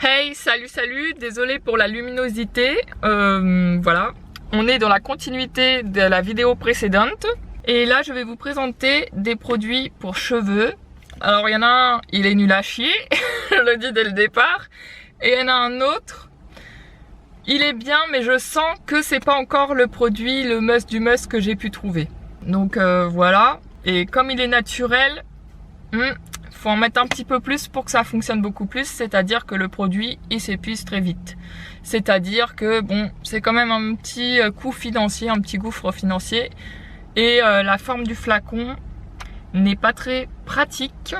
Hey, salut, désolé pour la luminosité, voilà, on est dans la continuité de la vidéo précédente et là je vais vous présenter des produits pour cheveux. Alors il y en a un, il est nul à chier, je le dis dès le départ, et il y en a un autre, il est bien mais je sens que c'est pas encore le produit, le must du must que j'ai pu trouver. Donc voilà, et comme il est naturel, faut en mettre un petit peu plus pour que ça fonctionne beaucoup plus, c'est-à-dire que le produit il s'épuise très vite. C'est-à-dire que bon, c'est quand même un petit coût financier, un petit gouffre financier, et la forme du flacon n'est pas très pratique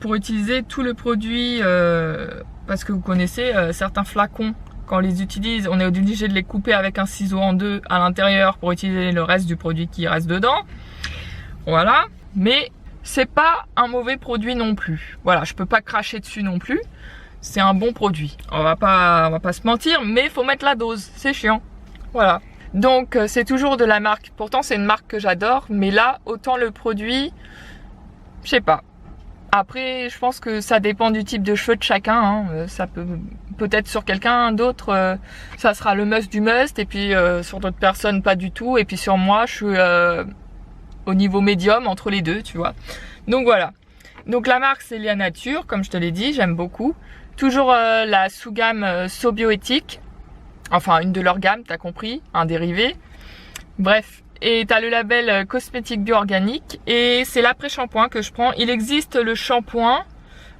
pour utiliser tout le produit, parce que vous connaissez certains flacons, quand on les utilise, on est obligé de les couper avec un ciseau en deux à l'intérieur pour utiliser le reste du produit qui reste dedans. Voilà, mais c'est pas un mauvais produit non plus. Voilà, je peux pas cracher dessus non plus. C'est un bon produit. On va pas se mentir, mais il faut mettre la dose. C'est chiant. Voilà. Donc c'est toujours de la marque. Pourtant c'est une marque que j'adore, mais là autant le produit, je sais pas. Après, je pense que ça dépend du type de cheveux de chacun. Hein. Ça peut-être sur quelqu'un d'autre, ça sera le must du must, et puis sur d'autres personnes pas du tout. Et puis sur moi, je suis au niveau médium entre les deux, tu vois. Donc voilà. Donc la marque c'est Léa Nature, comme je te l'ai dit, j'aime beaucoup. Toujours la sous-gamme Sobioéthique. Enfin une de leurs gammes, t'as compris, un dérivé. Bref. Et t'as le label cosmétique bio-organique. Et c'est l'après-shampoing que je prends. Il existe le shampoing,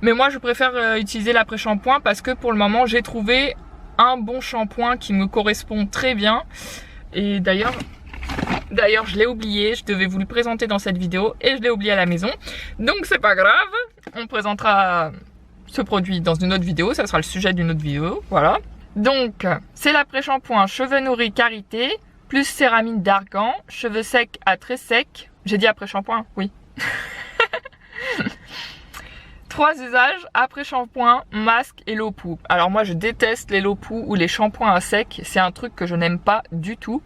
mais moi je préfère utiliser l'après-shampoing parce que pour le moment j'ai trouvé un bon shampoing qui me correspond très bien. Et d'ailleurs je l'ai oublié, je devais vous le présenter dans cette vidéo et je l'ai oublié à la maison. Donc c'est pas grave, on présentera ce produit dans une autre vidéo, ça sera le sujet d'une autre vidéo, voilà. Donc c'est l'après-shampoing cheveux nourris karité, plus céramide d'argan, cheveux secs à très secs. J'ai dit après-shampoing, oui. 3 usages, après-shampoing, masque et l'eau poux. Alors moi je déteste les l'eau poux ou les shampoings à sec, c'est un truc que je n'aime pas du tout.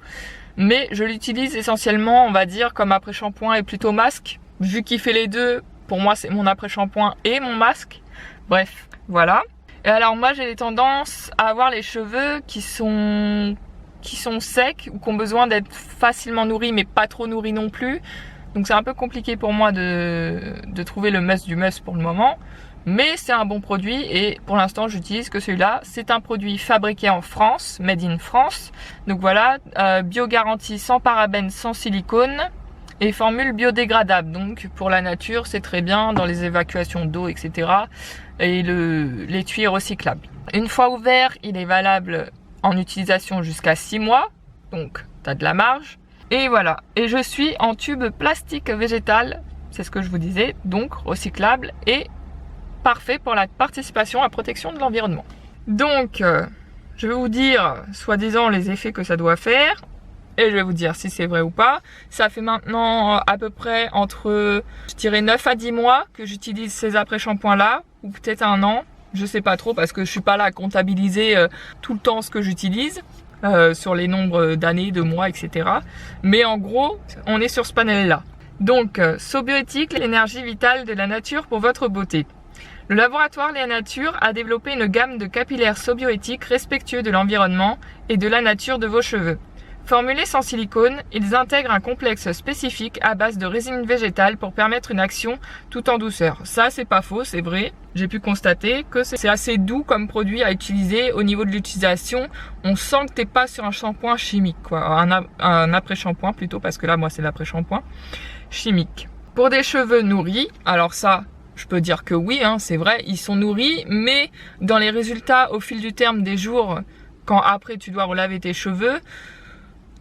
Mais je l'utilise essentiellement, on va dire, comme après-shampoing et plutôt masque. Vu qu'il fait les deux, pour moi c'est mon après-shampoing et mon masque. Bref, voilà. Et alors moi j'ai tendance à avoir les cheveux qui sont secs ou qui ont besoin d'être facilement nourris mais pas trop nourris non plus. Donc c'est un peu compliqué pour moi de trouver le must du must pour le moment. Mais c'est un bon produit et pour l'instant j'utilise que celui-là. C'est un produit fabriqué en France, made in France. Donc voilà, bio-garantie sans parabènes, sans silicone et formule biodégradable. Donc pour la nature c'est très bien dans les évacuations d'eau, etc. Et l'étui est recyclable. Une fois ouvert, il est valable en utilisation jusqu'à 6 mois. Donc tu as de la marge. Et voilà, et je suis en tube plastique végétal, c'est ce que je vous disais, donc recyclable et parfait pour la participation à la protection de l'environnement. Donc, je vais vous dire, soi-disant, les effets que ça doit faire. Et je vais vous dire si c'est vrai ou pas. Ça fait maintenant à peu près entre, je dirais 9 à 10 mois que j'utilise ces après-shampoings-là. Ou peut-être un an. Je sais pas trop parce que je suis pas là à comptabiliser tout le temps ce que j'utilise. Sur les nombres d'années, de mois, etc. Mais en gros, on est sur ce panel-là. Donc, Sobioéthique, l'énergie vitale de la nature pour votre beauté. Le laboratoire Léa Nature a développé une gamme de capillaires sobioéthiques respectueux de l'environnement et de la nature de vos cheveux. Formulés sans silicone, ils intègrent un complexe spécifique à base de résine végétale pour permettre une action tout en douceur. Ça, c'est pas faux, c'est vrai. J'ai pu constater que c'est assez doux comme produit à utiliser. Au niveau de l'utilisation, on sent que t'es pas sur un shampoing chimique, quoi. Un après-shampoing plutôt, parce que là, moi, c'est l'après-shampoing chimique. Pour des cheveux nourris, alors ça, je peux dire que oui, hein, c'est vrai, ils sont nourris, mais dans les résultats au fil du terme des jours, quand après tu dois relaver tes cheveux,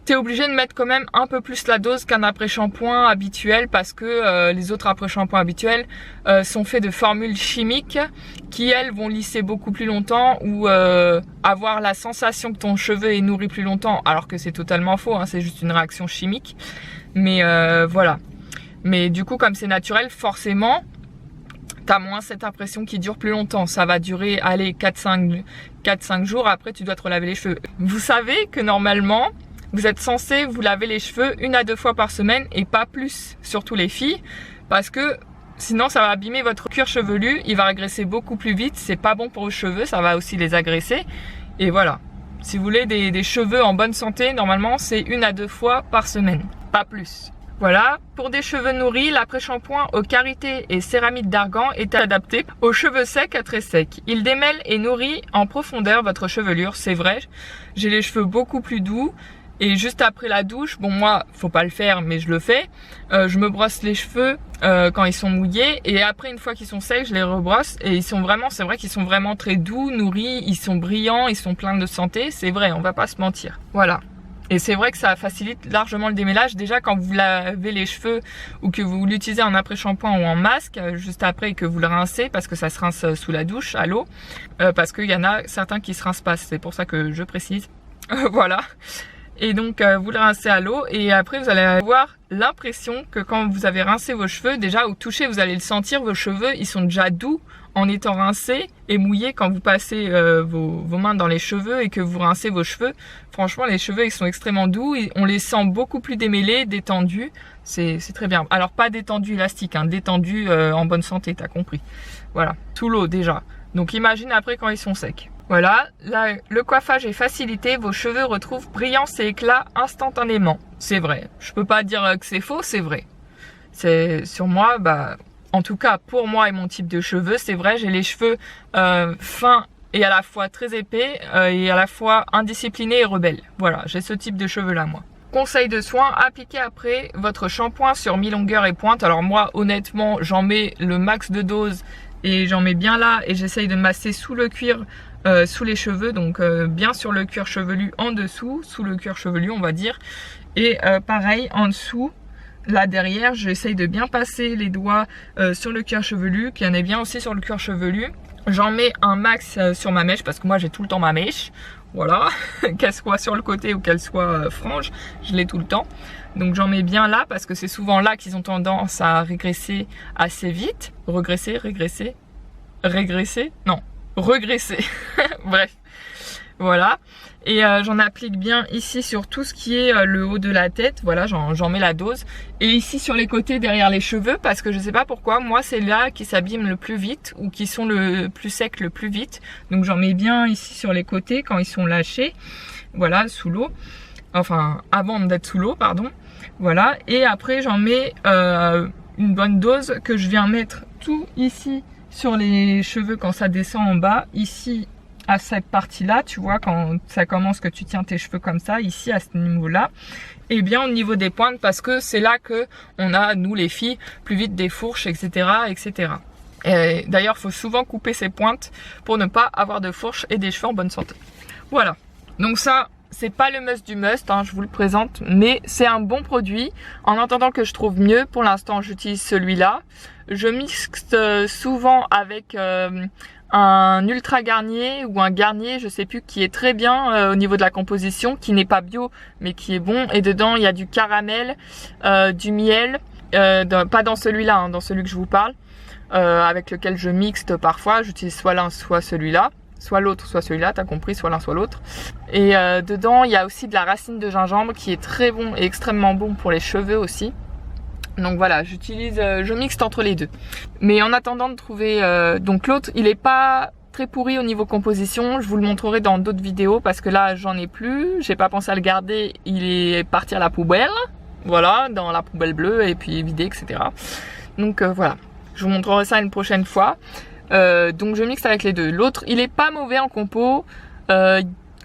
t'es obligé de mettre quand même un peu plus la dose qu'un après-shampoing habituel parce que les autres après-shampoings habituels sont faits de formules chimiques qui elles vont lisser beaucoup plus longtemps ou avoir la sensation que ton cheveu est nourri plus longtemps alors que c'est totalement faux, hein, c'est juste une réaction chimique. Mais voilà. Mais du coup comme c'est naturel, forcément t'as moins cette impression qui dure plus longtemps. Ça va durer, allez, 4-5 jours, après tu dois te relaver les cheveux. Vous savez que normalement vous êtes censé vous laver les cheveux 1 à 2 fois par semaine et pas plus, surtout les filles, parce que Sinon ça va abîmer votre cuir chevelu, il va régresser beaucoup plus vite, c'est pas bon pour vos cheveux, ça va aussi les agresser. Et voilà, si vous voulez des cheveux en bonne santé, normalement c'est 1 à 2 fois par semaine, pas plus. Voilà, pour des cheveux nourris, l'après-shampoing au karité et céramide d'argan est adapté aux cheveux secs à très secs. Il démêle et nourrit en profondeur votre chevelure, c'est vrai. J'ai les cheveux beaucoup plus doux et juste après la douche, bon moi, faut pas le faire mais je le fais, je me brosse les cheveux quand ils sont mouillés et après une fois qu'ils sont secs, je les rebrosse et ils sont vraiment, c'est vrai qu'ils sont vraiment très doux, nourris, ils sont brillants, ils sont pleins de santé, c'est vrai, on va pas se mentir. Voilà. Et c'est vrai que ça facilite largement le démêlage. Déjà quand vous lavez les cheveux ou que vous l'utilisez en après-shampoing ou en masque, juste après que vous le rincez, parce que ça se rince sous la douche, à l'eau, parce qu'il y en a certains qui se rincent pas, c'est pour ça que je précise. Voilà. Et donc vous le rincez à l'eau et après vous allez avoir l'impression que quand vous avez rincé vos cheveux, déjà au toucher vous allez le sentir, vos cheveux ils sont déjà doux en étant rincés et mouillés quand vous passez vos mains dans les cheveux et que vous rincez vos cheveux. Franchement les cheveux ils sont extrêmement doux, et on les sent beaucoup plus démêlés, détendus, c'est très bien. Alors pas détendus élastiques, hein, détendus en bonne santé, t'as compris. Voilà, sous l'eau déjà. Donc imagine après quand ils sont secs. Voilà, là, le coiffage est facilité, vos cheveux retrouvent brillance et éclat instantanément. C'est vrai, je peux pas dire que c'est faux, c'est vrai. C'est sur moi, bah, en tout cas pour moi et mon type de cheveux, c'est vrai, j'ai les cheveux fins et à la fois très épais et à la fois indisciplinés et rebelles. Voilà, j'ai ce type de cheveux là moi. Conseil de soin, appliquez après votre shampoing sur mi-longueur et pointe. Alors moi honnêtement j'en mets le max de dose et j'en mets bien là et j'essaye de masser sous le cuir, sous les cheveux, donc bien sur le cuir chevelu en dessous, sous le cuir chevelu on va dire. Et pareil en dessous, là derrière j'essaye de bien passer les doigts sur le cuir chevelu, qu'il y en ait bien aussi sur le cuir chevelu. J'en mets un max sur ma mèche parce que moi j'ai tout le temps ma mèche. Voilà, qu'elle soit sur le côté ou qu'elle soit frange, je l'ai tout le temps. Donc j'en mets bien là parce que c'est souvent là qu'ils ont tendance à régresser assez vite. Regresser, régresser, régresser, non, regresser. Bref, voilà. Et j'en applique bien ici sur tout ce qui est le haut de la tête. Voilà, j'en mets la dose. Et ici sur les côtés derrière les cheveux parce que je sais pas pourquoi, moi c'est là qui s'abîment le plus vite ou qui sont le plus secs le plus vite. Donc j'en mets bien ici sur les côtés quand ils sont lâchés. Voilà, sous l'eau. Enfin, avant d'être sous l'eau, pardon. Voilà, et après j'en mets une bonne dose que je viens mettre tout ici sur les cheveux quand ça descend en bas. Ici à cette partie là, tu vois, quand ça commence que tu tiens tes cheveux comme ça, ici à ce niveau là, et bien au niveau des pointes parce que c'est là que on a, nous les filles, plus vite des fourches, etc. etc. Et d'ailleurs il faut souvent couper ces pointes pour ne pas avoir de fourches et des cheveux en bonne santé. Voilà, donc ça c'est pas le must du must, hein, je vous le présente, mais c'est un bon produit. En attendant que je trouve mieux, pour l'instant j'utilise celui-là. Je mixe souvent avec un ultra garnier ou un garnier, je sais plus, qui est très bien au niveau de la composition, qui n'est pas bio mais qui est bon. Et dedans il y a du caramel, du miel, pas dans celui-là, hein, dans celui que je vous parle, avec lequel je mixte parfois. J'utilise soit l'un soit celui-là. Soit l'autre, soit celui-là, t'as compris, soit l'un, soit l'autre. Et dedans, il y a aussi de la racine de gingembre qui est très bon et extrêmement bon pour les cheveux aussi. Donc voilà, je mixte entre les deux. Mais en attendant de trouver... donc l'autre, il est pas très pourri au niveau composition. Je vous le montrerai dans d'autres vidéos parce que là, j'en ai plus. J'ai pas pensé à le garder. Il est parti à la poubelle. Voilà, dans la poubelle bleue et puis vidé, etc. Donc voilà, je vous montrerai ça une prochaine fois. Donc je mixe avec les deux. L'autre il est pas mauvais en compo,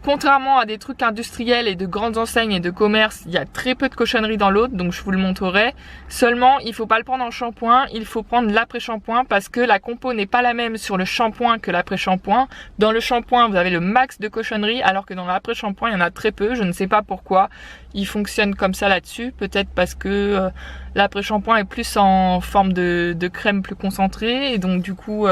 contrairement à des trucs industriels et de grandes enseignes et de commerce, il y a très peu de cochonneries dans l'autre, donc je vous le montrerai. Seulement il faut pas le prendre en shampoing, il faut prendre l'après-shampoing parce que la compo n'est pas la même sur le shampoing que l'après-shampoing. Dans le shampoing vous avez le max de cochonneries alors que dans l'après-shampoing il y en a très peu. Je ne sais pas pourquoi il fonctionne comme ça là-dessus, peut-être parce que l'après-shampoing est plus en forme de crème plus concentrée et donc du coup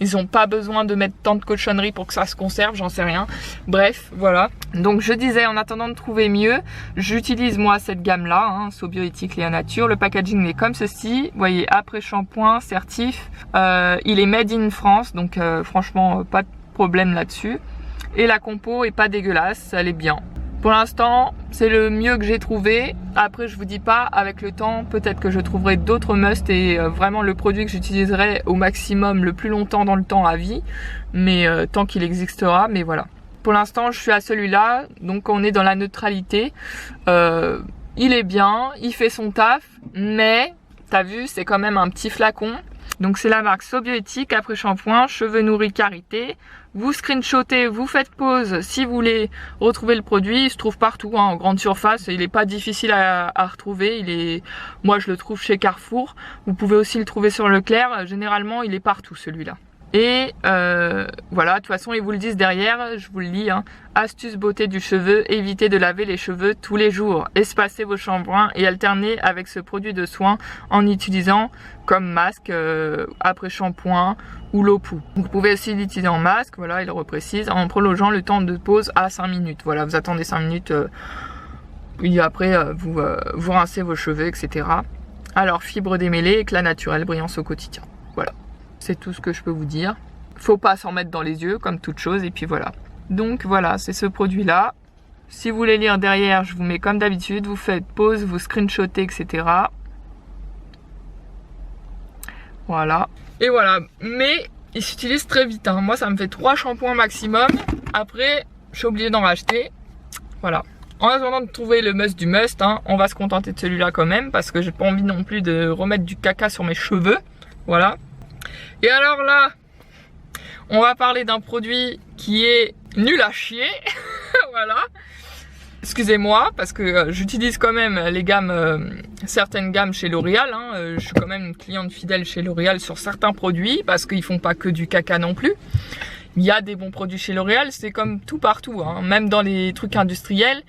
ils n'ont pas besoin de mettre tant de cochonneries pour que ça se conserve, j'en sais rien. Bref, voilà. Donc je disais, en attendant de trouver mieux, j'utilise moi cette gamme-là, hein, Sobioéthique Léa Nature. Le packaging est comme ceci. Vous voyez, après shampoing, certif. Il est made in France, donc franchement, pas de problème là-dessus. Et la compo est pas dégueulasse, elle est bien. Pour l'instant, c'est le mieux que j'ai trouvé. Après, je vous dis pas, avec le temps, peut-être que je trouverai d'autres musts et vraiment le produit que j'utiliserai au maximum le plus longtemps dans le temps à vie. Mais tant qu'il existera, mais voilà. Pour l'instant, je suis à celui-là, donc on est dans la neutralité. Il est bien, il fait son taf, mais t'as vu, c'est quand même un petit flacon. Donc c'est la marque Sobioéthique, après shampoing, cheveux nourris karité. Vous screenshotez, vous faites pause si vous voulez retrouver le produit. Il se trouve partout, hein, en grande surface. Il n'est pas difficile à retrouver. Moi je le trouve chez Carrefour. Vous pouvez aussi le trouver sur Leclerc. Généralement il est partout celui-là. Et voilà, de toute façon ils vous le disent derrière, je vous le lis, hein. Astuce beauté du cheveu, évitez de laver les cheveux tous les jours. Espacez vos shampoings et alternez avec ce produit de soin en utilisant comme masque après shampoing ou l'eau pou. Vous pouvez aussi l'utiliser en masque, voilà, il le reprécise, en prolongeant le temps de pause à 5 minutes. Voilà, vous attendez 5 minutes, puis après vous rincez vos cheveux, etc. Alors, fibre démêlée, éclat naturel, brillance au quotidien. Voilà. C'est tout ce que je peux vous dire. Faut pas s'en mettre dans les yeux, comme toute chose, et puis voilà. Donc voilà, c'est ce produit-là. Si vous voulez lire derrière, je vous mets comme d'habitude. Vous faites pause, vous screenshotez, etc. Voilà. Et voilà. Mais il s'utilise très vite, hein. Moi, ça me fait 3 shampoings maximum. Après, je suis obligée d'en racheter. Voilà. En attendant de trouver le must du must, hein, on va se contenter de celui-là quand même, parce que j'ai pas envie non plus de remettre du caca sur mes cheveux. Voilà. Et alors là, on va parler d'un produit qui est nul à chier. Voilà. Excusez-moi, parce que j'utilise quand même les gammes, certaines gammes chez L'Oréal. Hein. Je suis quand même une cliente fidèle chez L'Oréal sur certains produits, parce qu'ils font pas que du caca non plus. Il y a des bons produits chez L'Oréal, c'est comme tout partout, hein. Même dans les trucs industriels.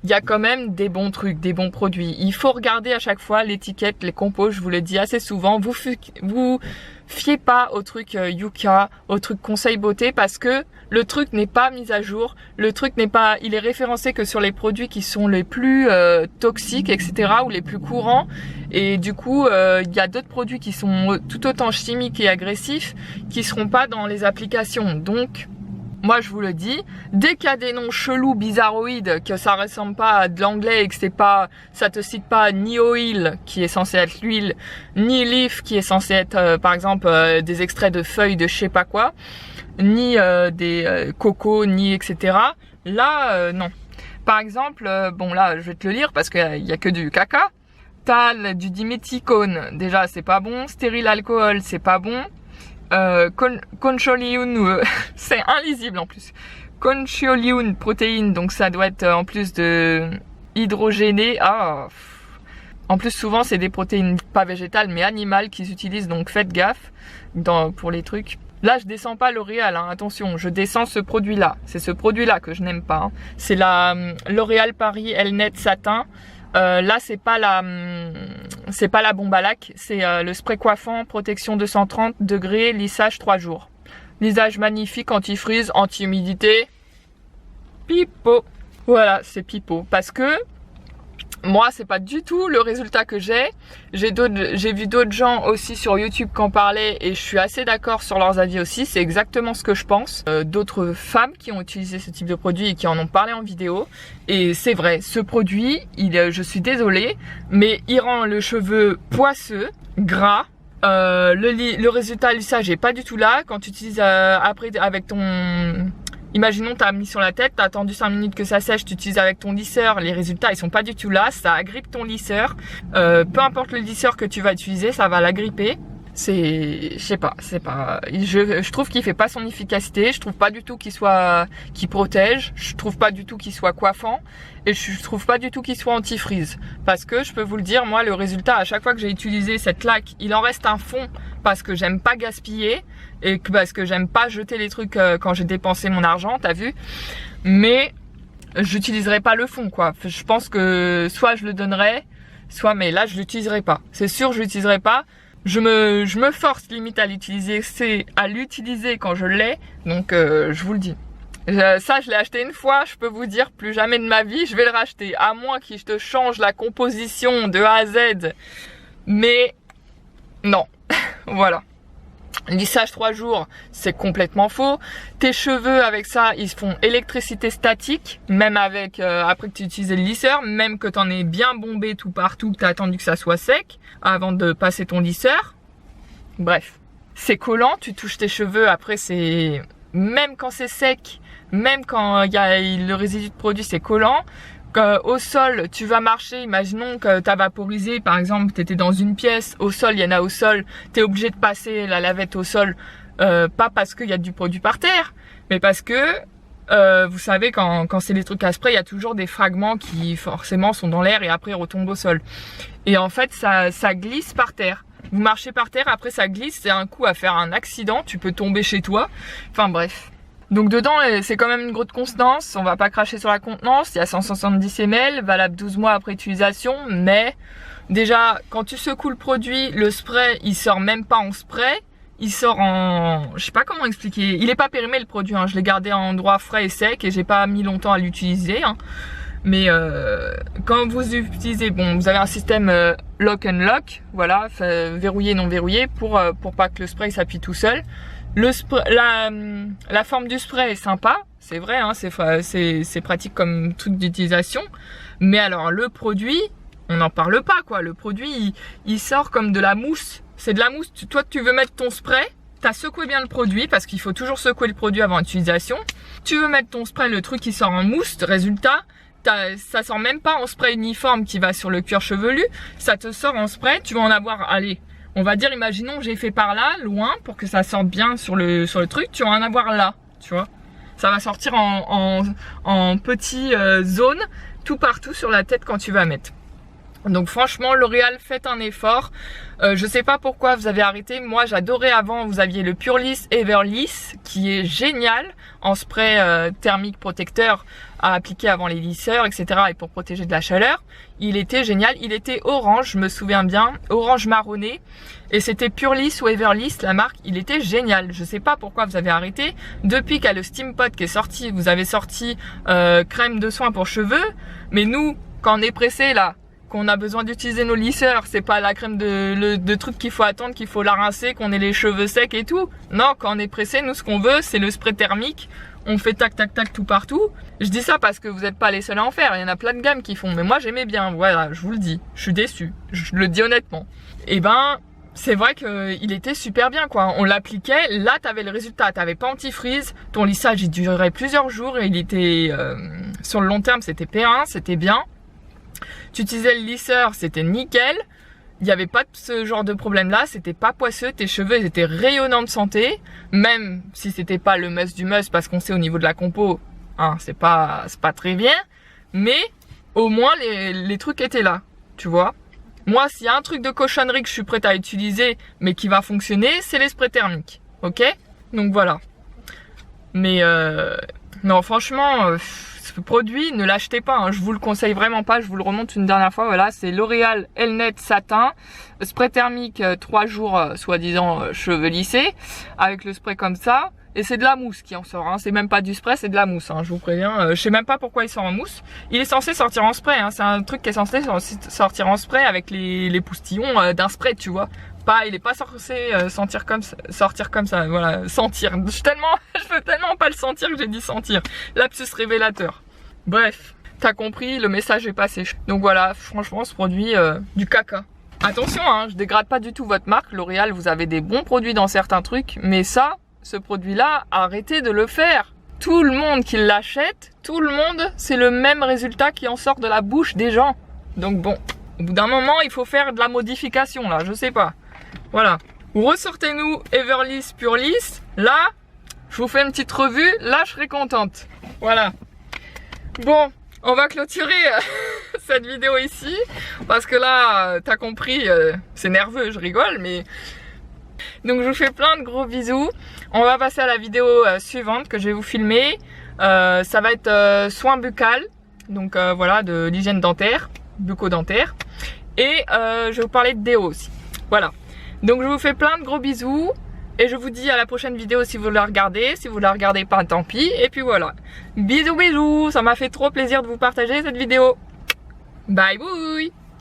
Il y a quand même des bons trucs, des bons produits. Il faut regarder à chaque fois l'étiquette, les compos, je vous le dis assez souvent. Vous fiez pas au truc Yuka, au truc Conseil Beauté, parce que le truc n'est pas mis à jour. Le truc n'est pas, il est référencé que sur les produits qui sont les plus toxiques, etc. ou les plus courants. Et du coup, il y a d'autres produits qui sont tout autant chimiques et agressifs qui seront pas dans les applications. Donc, moi je vous le dis, dès qu'il y a des noms chelous, bizarroïdes, que ça ressemble pas à de l'anglais et que c'est pas, ça te cite pas ni oil qui est censé être l'huile, ni leaf qui est censé être par exemple des extraits de feuilles de je sais pas quoi, ni des cocos, ni etc. Là non. Par exemple, bon là je vais te le lire parce qu'il y a que du caca. T'as du diméthicone, déjà c'est pas bon, stérile alcool c'est pas bon. Concholiun, c'est invisible en plus. Concholiun protéine, donc ça doit être en plus de hydrogéné. Ah, en plus souvent c'est des protéines pas végétales mais animales qu'ils utilisent, donc faites gaffe pour les trucs. Là je descends pas L'Oréal, hein, attention, je descends ce produit là. C'est ce produit là que je n'aime pas, hein. C'est la L'Oréal Paris Elnet Satin. Là c'est pas la bombe à lac, c'est le spray coiffant, protection 230 degrés, lissage 3 jours. Lissage magnifique, anti-frise, anti-humidité. Pipo. Voilà, c'est pipo. Parce que moi c'est pas du tout le résultat que j'ai. J'ai vu d'autres gens aussi sur YouTube qui en parlaient et je suis assez d'accord sur leurs avis aussi. C'est exactement ce que je pense. D'autres femmes qui ont utilisé ce type de produit et qui en ont parlé en vidéo. Et c'est vrai, ce produit, je suis désolée, mais il rend le cheveu poisseux, gras. Le résultat lissage est pas du tout là. Quand tu utilises après avec ton... Imaginons tu as mis sur la tête, tu as attendu 5 minutes que ça sèche, tu utilises avec ton lisseur, les résultats ils sont pas du tout là, ça agrippe ton lisseur. Peu importe le lisseur que tu vas utiliser, ça va l'agripper. Je sais pas, je trouve qu'il fait pas son efficacité, je trouve pas du tout qu'il protège, je trouve pas du tout qu'il soit coiffant et je trouve pas du tout qu'il soit anti-frise. Parce que je peux vous le dire, moi le résultat à chaque fois que j'ai utilisé cette laque, il en reste un fond parce que j'aime pas gaspiller et parce que j'aime pas jeter les trucs quand j'ai dépensé mon argent, t'as vu. Mais j'utiliserai pas le fond quoi. Je pense que soit je le donnerai, soit mais là je l'utiliserai pas. C'est sûr je l'utiliserai pas. Je me force limite à l'utiliser, c'est à l'utiliser quand je l'ai, donc je vous le dis. Ça je l'ai acheté une fois, je peux vous dire plus jamais de ma vie je vais le racheter, à moins qu'il te change la composition de A à Z, mais non, voilà. Lissage 3 jours, c'est complètement faux. Tes cheveux avec ça, ils font électricité statique, même avec après que tu utilises le lisseur, même que tu en aies bien bombé tout partout, que tu as attendu que ça soit sec avant de passer ton lisseur. Bref, c'est collant, tu touches tes cheveux, après c'est même quand c'est sec, même quand il y a le résidu de produit, c'est collant. Au sol, tu vas marcher, imaginons que tu as vaporisé, par exemple, tu étais dans une pièce, au sol, il y en a au sol, tu es obligé de passer la lavette au sol, pas parce qu'il y a du produit par terre, mais parce que, vous savez, quand c'est des trucs à spray, il y a toujours des fragments qui forcément sont dans l'air et après retombent au sol. Et en fait, ça glisse par terre. Vous marchez par terre, après ça glisse, c'est un coup à faire un accident, tu peux tomber chez toi, enfin bref. Donc dedans, c'est quand même une grosse constance, on va pas cracher sur la contenance, il y a 170 ml, valable 12 mois après utilisation, mais déjà, quand tu secoues le produit, le spray, il sort même pas en spray, il sort en... je sais pas comment expliquer, il est pas périmé le produit, hein. Je l'ai gardé en endroit frais et sec et j'ai pas mis longtemps à l'utiliser, hein. Mais quand vous utilisez, bon, vous avez un système lock and lock, voilà, verrouillé non verrouillé pour pas que le spray s'appuie tout seul. Le spray, la forme du spray est sympa, c'est vrai, hein, c'est pratique comme truc d'utilisation. Mais alors le produit, on n'en parle pas quoi. Le produit, il sort comme de la mousse. C'est de la mousse. Toi, tu veux mettre ton spray, t'as secoué bien le produit parce qu'il faut toujours secouer le produit avant l'utilisation. Tu veux mettre ton spray, le truc qui sort en mousse. Résultat, ça sort même pas en spray uniforme qui va sur le cuir chevelu. Ça te sort en spray. Tu vas en avoir, allez. On va dire, imaginons, j'ai fait par là, loin, pour que ça sorte bien sur le truc. Tu vas en avoir là, tu vois. Ça va sortir en petites zones, tout partout sur la tête quand tu vas mettre. Donc franchement, L'Oréal, faites un effort. Je sais pas pourquoi vous avez arrêté. Moi, j'adorais avant. Vous aviez le Purlisse Everlisse, qui est génial en spray thermique protecteur à appliquer avant les lisseurs, etc. et pour protéger de la chaleur. Il était génial. Il était orange, je me souviens bien, orange marronné. Et c'était Purlisse ou Everlisse, la marque. Il était génial. Je sais pas pourquoi vous avez arrêté. Depuis qu'il y a le Steampod qui est sorti, vous avez sorti crème de soin pour cheveux. Mais nous, quand on est pressé là, qu'on a besoin d'utiliser nos lisseurs, c'est pas la crème de truc qu'il faut attendre, qu'il faut la rincer, qu'on ait les cheveux secs et tout. Non, quand on est pressé, nous ce qu'on veut, c'est le spray thermique. On fait tac tac tac tout partout. Je dis ça parce que vous n'êtes pas les seuls à en faire, il y en a plein de gammes qui font. Mais moi j'aimais bien, voilà, je vous le dis. Je suis déçue, je le dis honnêtement. Et ben, c'est vrai qu'il était super bien quoi. On l'appliquait, là t'avais le résultat, t'avais pas antifreeze. Ton lissage il durait plusieurs jours et il était, sur le long terme c'était P1, c'était bien. Tu utilisais le lisseur, c'était nickel. Il n'y avait pas de ce genre de problème là, c'était pas poisseux, tes cheveux ils étaient rayonnants de santé. Même si c'était pas le must du must, parce qu'on sait au niveau de la compo, hein, c'est pas très bien. Mais au moins les trucs étaient là, tu vois. Moi, s'il y a un truc de cochonnerie que je suis prête à utiliser, mais qui va fonctionner, c'est les sprays thermiques, ok. Donc voilà. Mais non, franchement... ce produit, ne l'achetez pas, hein. Je vous le conseille vraiment pas, je vous le remonte une dernière fois, voilà, c'est L'Oréal Elnet Satin, spray thermique 3 jours, soi-disant cheveux lissés, avec le spray comme ça, et c'est de la mousse qui en sort, hein. C'est même pas du spray, c'est de la mousse, hein, je vous préviens, je sais même pas pourquoi il sort en mousse, il est censé sortir en spray, hein. C'est un truc qui est censé sortir en spray avec les poustillons d'un spray, tu vois. Il est pas censé sortir comme ça, voilà, sentir. Je veux tellement pas le sentir que j'ai dit sentir. Lapsus révélateur. Bref, t'as compris, le message est passé. Donc voilà, franchement, ce produit, du caca. Attention, hein, je dégrade pas du tout votre marque. L'Oréal, vous avez des bons produits dans certains trucs, mais ça, ce produit-là, arrêtez de le faire. Tout le monde qui l'achète, tout le monde, c'est le même résultat qui en sort de la bouche des gens. Donc bon, au bout d'un moment, il faut faire de la modification là, je sais pas. Voilà. Ressortez-nous Everlisse, Purlisse. Là, je vous fais une petite revue. Là, je serai contente. Voilà. Bon, on va clôturer cette vidéo ici. Parce que là, t'as compris, c'est nerveux, je rigole, mais... Donc, je vous fais plein de gros bisous. On va passer à la vidéo suivante que je vais vous filmer. Ça va être soin buccal. Donc, voilà, de l'hygiène dentaire, bucco-dentaire. Et je vais vous parler de déo aussi. Voilà. Donc je vous fais plein de gros bisous et je vous dis à la prochaine vidéo si vous la regardez. Si vous la regardez pas, tant pis. Et puis voilà. Bisous bisous, ça m'a fait trop plaisir de vous partager cette vidéo. Bye bye.